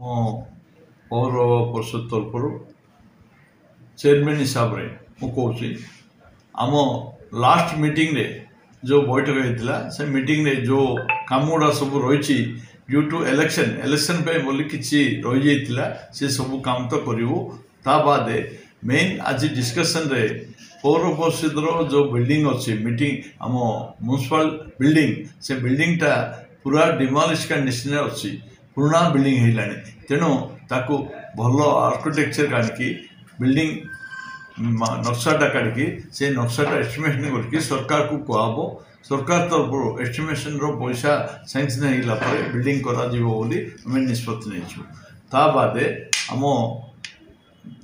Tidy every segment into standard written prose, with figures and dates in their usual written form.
मो पौर परिषद तरफ चेयरमैन हिसाब से मुझे आम लास्ट मीटिंग रे जो बैठक होता से मीटिंग रे जो काम गुड़ा सब रही ड्यू टू इलेक्शन पे बोली किसी रही जाता से सब काम तो करूँ ता बाद मेन आज डिस्कशन रे पौर परिषद जो बिल्डिंग अच्छी मीटिंग आम म्युनिसिपल बिल्डिंग से बिल्डिंग टा पूरा डिमोलिश कंडीशन अच्छी पुराना बिल्डिंग है तेणु ताकू भल आर्किटेक्चर काढ़ी बिल्डिंग नक्साटा काढ़ी से नक्साटा एस्टिमेशन करके सरकार को कहब सरकार तरफ एस्टिमेशन पैसा सैंक्शन होगा बिल्डिंग करें निष्पत्ति नहीं ता बाद आम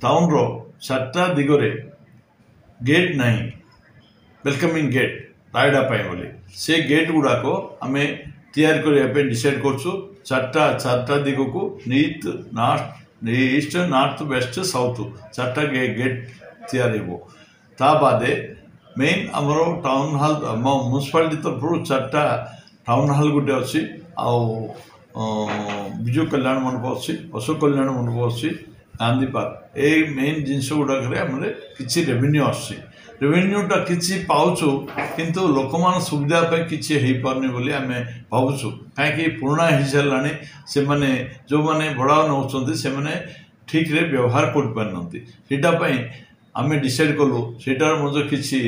टाउन रो 4टा दिगरे गेट नहीं वेलकमिंग गेट रायडापाई बोली से गेट गुड़ाक आम तैयार करने डिसाइड करूँ चार्टा दिग को ईस्ट नॉर्थ वेस्ट साउथ 4टा गेट तैयार ता बाद मेन आमर टाउन हॉल म्युनिसिपालिटी तरफ 4टा टाउन हॉल गोटे अच्छी विजु कल्याण मंडप अच्छी अशोक कल्याण मंडप अच्छी गांधी पार्क ये मेन जिनस गुड़ाक किसी रेवेन्यू आसी रेवेन्यूटा किसी पाचु किंतु लोक मान सुविधा किसी हो पारनी बोली आम भावुँ कहीं पुराना हो सारा से मैंने जो मैंने भड़ा नौ से मैंने ठीक रे व्यवहार कर पारना आम डिसाइड कलु सेटार मजे किसी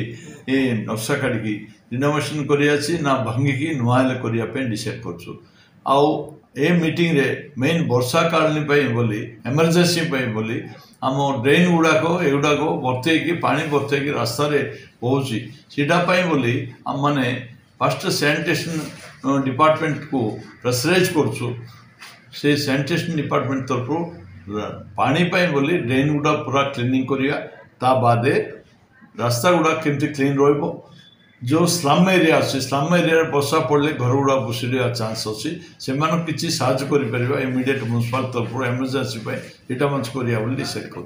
नक्शा काढ़ी रिनोवेशन करना भांगिकी नुआल करने डिसाइड कर मीटिंग रे मेन वर्षा कालनी बोली एमरजेंसी बोली आम ड्रेन गुड़ाक एगुड़ाक बर्तई पानी बर्तई रास्ता पहुँची सीटापी बोली आम मैंने फास्ट सैनिटेशन डिपार्टमेंट को प्रेसराइज करुँ से सैनिटेशन डिपार्टमेंट तरफ पानी बोली ड्रेन गुड़ा पूरा क्लीनिंग करिया ता बादे रास्ता गुड़ा केमती क्लीन रहिबो जो स्लम एरिया अच्छे स्लम एरिया वर्षा पड़े घर गुड़ा बुसीर चान्स अच्छी से किसी साहय कर इमिडिएट म्युनिसिपल तरफ एमरजेंसी यहाँ डिसाइड कर।